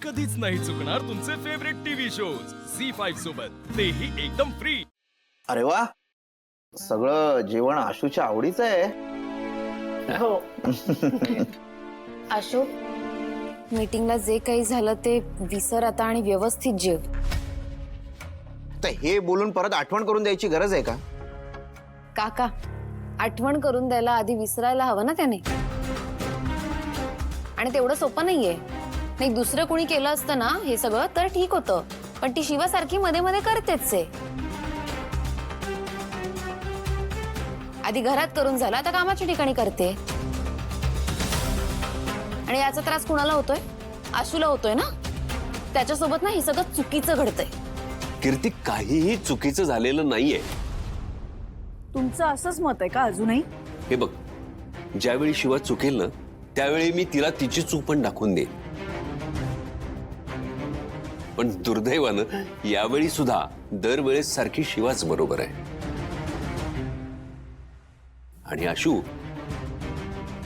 कधीच नाही चुकणार तुमचे फेवरेट टीव्ही शोज झी5 सोबत, तेही एकदम फ्री। अरे वा, सगळं जेवण आशूच्या आवडीचं आहे। हो अशोक, मीटिंगला जे काही झालं ते विसर आता आणि व्यवस्थित जेव। तर हे बोलून परत आठवण करून द्यायची गरज आहे का? काका, आठवण करून द्यायला आधी विसरायला हवं ना त्याने। आणि तेवढं सोपं नाहीये। नाही, दुसरं कोणी केलं असतं ना हे सगळं तर ठीक होतं, पण ती शिवासारखी मध्ये मध्ये करतेच आहे। आधी घरात करून झालं, आता कामाच्या ठिकाणी करते। आणि याचा त्रास कुणाला होतोय? आशूला होतोय ना। त्याच्यासोबत ना हे सगळं चुकीचं घडतंय। कीर्ती, काहीही चुकीचं झालेलं नाहीये। तुमचं असंच मत आहे का अजूनही? हे बघ, ज्यावेळी शिवा चुकेल ना त्यावेळी मी तिला तिची चूक पण दाखवून देईन। पण दुर्दैवानं यावेळी सुद्धा दरवेळेस सारखी शिवाच बरोबर आहे। आणि आशू,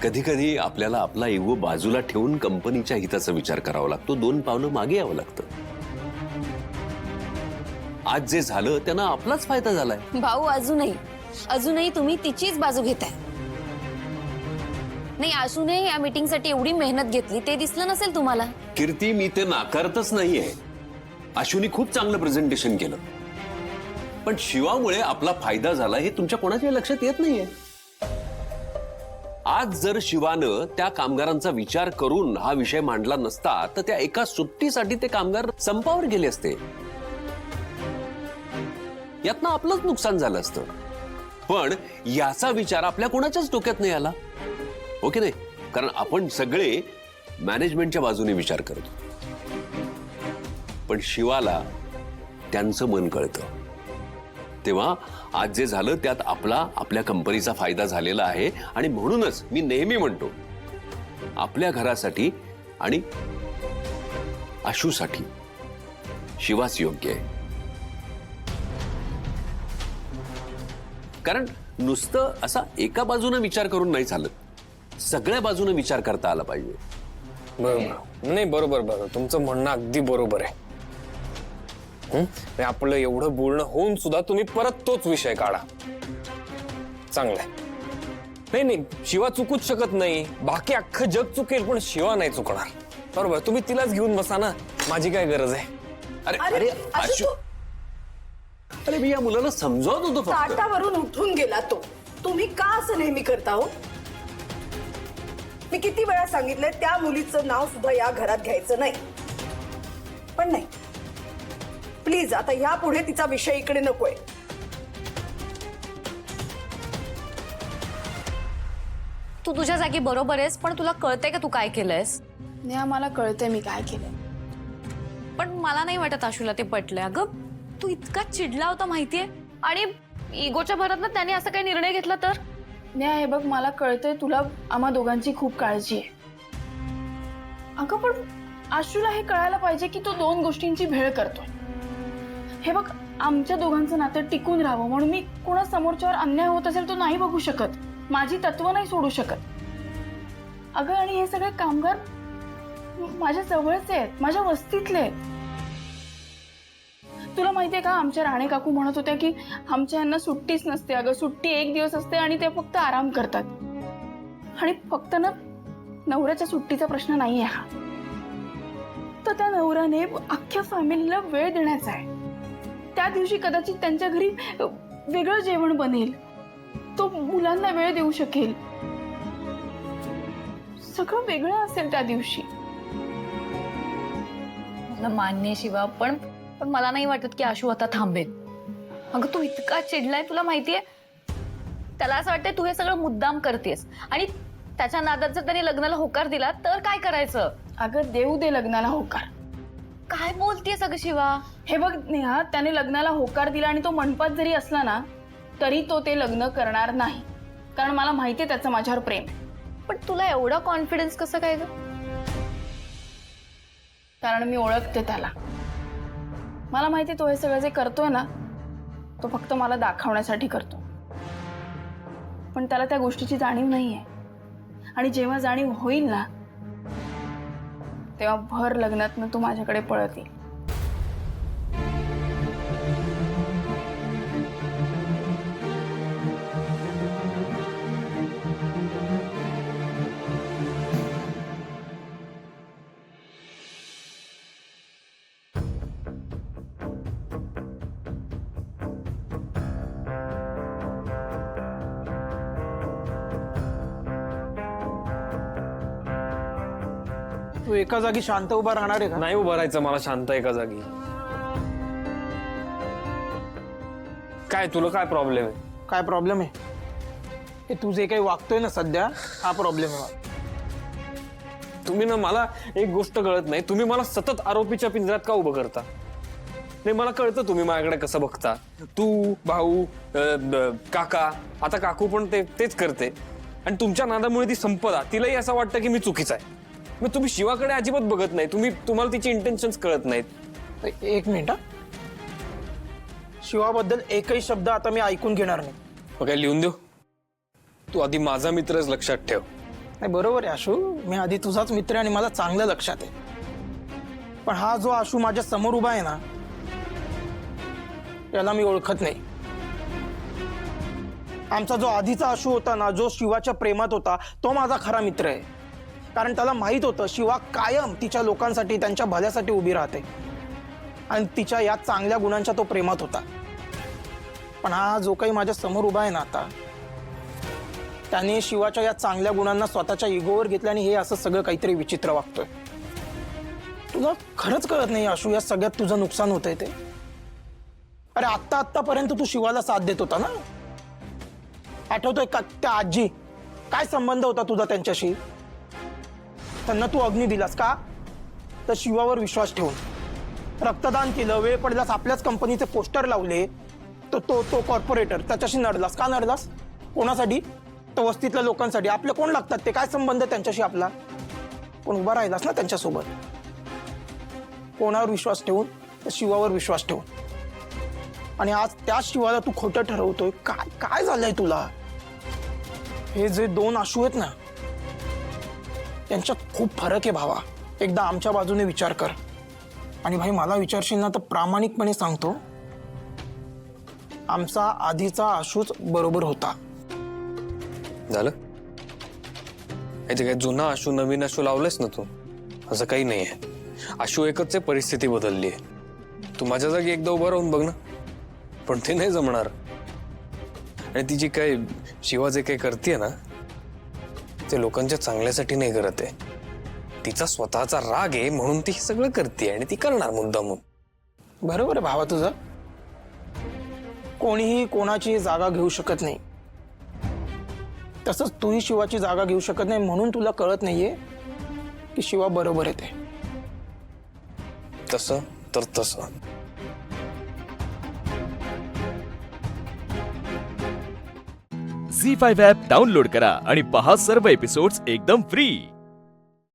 कधी कधी आपल्याला आपला इगो बाजूला ठेवून कंपनीच्या हिताचा विचार करावा लागतो, 2 पावलं मागे यावं लागतं। आज जे झालं त्यानं आपलाच फायदा झालाय। भाऊ, अजूनही तुम्ही तिचीच बाजू घेताय। नाही, आशूने या मीटिंगसाठी एवढी मेहनत घेतली ते दिसलं नसेल तुम्हाला? कीर्ती, मी ते नाकारतच नाहीये। आशूने खूप चांगलं प्रेझेंटेशन केलं, पण शिवामुळे आपला फायदा झाला हे तुमच्या कोणाच्या लक्षात येत नाहीये। आज जर शिवानं त्या कामगारांचा विचार करून हा विषय मांडला नसता तर त्या एका सुट्टीसाठी ते कामगार संपावर गेले असते। यातनं आपलंच नुकसान झालं असतं, पण याचा विचार आपल्या कोणाच्याच डोक्यात नाही आला, हो की नाही? कारण आपण सगळे मॅनेजमेंटच्या बाजूने विचार करतो, पण शिवाला त्यांचं मन कळतं। तेव्हा आज जे झालं त्यात आपल्या कंपनीचा फायदा झालेला आहे। आणि म्हणूनच मी नेहमी म्हणतो, आपल्या घरासाठी आणि आशूसाठी शिवाच योग्य आहे। कारण नुसतं असा एका बाजूने विचार करून नाही चालत, सगळ्या बाजूने विचार करता आला पाहिजे। बरोबर, नाही बरोबर, तुमचं म्हणणं अगदी बरोबर आहे। आपलं एवढं बोलणं होऊन सुद्धा तुम्ही परत तोच विषय काढा, चांगलंय। नाही, शिवा चुकूच शकत नाही, बाकी अख्खं जग चुकेल पण शिवा नाही चुकणार। बरोबर, तुम्ही तिलाच घेऊन बसा ना, माझी काय गरज आहे? अरे आशू, अरे मी या मुलाला समजावत होतो फक्त। ताटावरून उठून गेला तो। तुम्ही का असं नेहमी करता हो? मी किती वेळा सांगितलंय त्या मुलीचं नाव सुद्धा या घरात घ्यायचं नाही, पण नाही, प्लीज आता यापुढे तिचा विषय इकडे नकोय। तू तुझ्या जागी बरोबर आहेस, पण तुला कळतंय का तू काय केलंयस? नेहा, मला कळतंय मी काय केलंय, पण मला नाही वाटत आशूला ते पटलंय। अगं, तू इतका चिडला होता माहितीये, आणि इगोच्या भरात ना त्याने असं काही निर्णय घेतला तर? नेहा हे बघ, मला कळतंय तुला आम्हा दोघांची खूप काळजी आहे। अगं पण आशूला हे कळायला पाहिजे की तो 2 गोष्टींची भेळ करतोय। हे बघ, आमच्या दोघांचं नातं टिकून राहावं म्हणून मी कोणा समोरच्यावर अन्याय होत असेल तो नाही बघू शकत, माझी तत्व नाही सोडू शकत। अगं, आणि हे सगळे कामगार माझ्या जवळचे आहेत, माझ्या वस्तीतले आहेत। तुला माहितीये का, आमच्या राणे काकू म्हणत होत्या की आमच्या यांना सुट्टीच नसते। अगं, सुट्टी 1 दिवस असते आणि ते फक्त आराम करतात। आणि फक्त ना नवऱ्याच्या सुट्टीचा प्रश्न नाहीये हा, तर त्या नवऱ्याने अख्ख्या फॅमिलीला वेळ देण्याचा आहे। त्या दिवशी कदाचित त्यांच्या घरी वेगळं जेवण बनेल, तो मुलांना वेळ देऊ शकेल, सगळं वेगळं असेल त्या दिवशी। मला मान्य आहे शिवा, पण मला नाही वाटत की आशू आता थांबेल। अगं, तू इतका चिडलाय, तुला माहितीये त्याला असं वाटतंय तू हे सगळं मुद्दाम करतेस, आणि त्याच्या नादात जर त्याने लग्नाला होकार दिला तर काय करायचं? अगं, देऊ दे लग्नाला होकार। काय बोलतेस अगं शिवा? हे बघ नेहा, त्याने लग्नाला होकार दिला आणि तो मंडपात जरी असला ना तरी तो ते लग्न करणार नाही, कारण मला माहितीये त्याचं माझ्यावर प्रेम आहे। पण तुला एवढा कॉन्फिडन्स कसं काय ग? कारण मी ओळखते त्याला। मला माहिती तो हे सगळं जे करतोय ना तो फक्त मला दाखवण्यासाठी करतो, पण त्याला त्या गोष्टीची जाणीव नाहीये। आणि जेव्हा जाणीव होईल ना तेव्हा भर लग्नातनं तू माझ्याकडे पळत येईल. तू एका जागी शांत उभा राहणार आहे का? नाही उभं राहायचं मला शांत एका जागी. काय तुला काय प्रॉब्लेम आहे? काय प्रॉब्लेम आहे? हे तू जे काही वागतोय ना सध्या, हा प्रॉब्लेम आहे मला. तुम्ही ना, मला एक गोष्ट कळत नाही, तुम्ही मला सतत आरोपीच्या पिंजऱ्यात का उभं करता? नाही मला कळतं तुम्ही माझ्याकडे कसं बघता. तू भाऊ काका, आता काकू पण तेच करते. आणि तुमच्या नादामुळे ती संपदा, तिलाही असं वाटतं की मी चुकीचा आहे. मग तुम्ही शिवाकडे अजिबात बघत नाही. तुम्हाला तिची इंटेन्शन्स कळत नाहीत. एक मिनिट हा. शिवाबद्दल एकही शब्द आता मी ऐकून घेणार नाही. मग काय लिहून देऊ? तू आधी माझा मित्रच लक्षात ठेव. नाही बरोबर आहे आशू, मी आधी तुझाच मित्र आणि मला चांगलं लक्षात आहे. पण हा जो आशू माझ्या समोर उभा आहे ना, याला मी ओळखत नाही. आमचा जो आधीचा आशू होता ना, जो शिवाच्या प्रेमात होता, तो माझा खरा मित्र आहे. कारण त्याला माहित होतं शिवा कायम तिच्या लोकांसाठी, त्यांच्या भल्यासाठी उभी राहते आणि तिच्या या चांगल्या गुणांच्या तो प्रेमात होता. पण हा जो काही माझ्या समोर उभा आहे ना आता, त्याने शिवाच्या या चांगल्या गुणांना स्वतःच्या इगोवर घेतलं आणि हे असं सगळं काहीतरी विचित्र वागतोय. तुला खरंच कळत नाही आशू, या सगळ्यात तुझं नुकसान होतंय ते. अरे आत्तापर्यंत तू शिवाला साथ देत होता ना, आठवतोय का? त्या आजी, काय संबंध होता तुझा त्यांच्याशी? त्यांना तू अग्नी दिलास का? तर शिवावर विश्वास ठेवून रक्तदान केलं, वेळ पडल्यास आपल्याच कंपनीचे पोस्टर लावले. तो कॉर्पोरेटर, त्याच्याशी नडलास का? नडलास कोणासाठी? तर वस्तीतल्या लोकांसाठी. आपले कोण लागतात ते? काय संबंध त्यांच्याशी आपला? पण उभा राहिलास ना त्यांच्यासोबत. कोणावर विश्वास ठेवून? तर शिवावर विश्वास ठेवून. आणि आज त्या शिवाला तू खोटं ठरवतोय. काय झालंय तुला? हे जे दोन आशू आहेत ना, त्यांच्यात खूप फरक आहे भावा. एकदा आमच्या बाजूने विचार कर. आणि भाई मला विचारशील ना तर प्रामाणिकपणे सांगतो, आमचा आधीचा आशूच बरोबर होता. झालं? काय जुना आशू नवीन आशू लावलेस ना तू? असं काही नाहीये. आशू एकच आहे, परिस्थिती बदलली आहे. तू माझ्या जागी एकदा उभं राहून बघ ना. पण ते नाही जमणार. आणि तिची काय शिवा जे काही करते ना, ते लोकांच्या चांगल्यासाठी नाही करत आहे. तिचा स्वतःचा राग आहे म्हणून ती सगळं करते आणि ती करणार मुद्दामून. बरोबर आहे भावा तुझं. कोणीही कोणाची जागा घेऊ शकत नाही. तसंच तूही शिवाची जागा घेऊ शकत नाही. म्हणून तुला कळत नाहीये की शिवा बरोबर आहे ते. तसं तर तसं. झी5 ॲप डाउनलोड करा आणि पहा सर्व एपिसोड्स एकदम फ्री.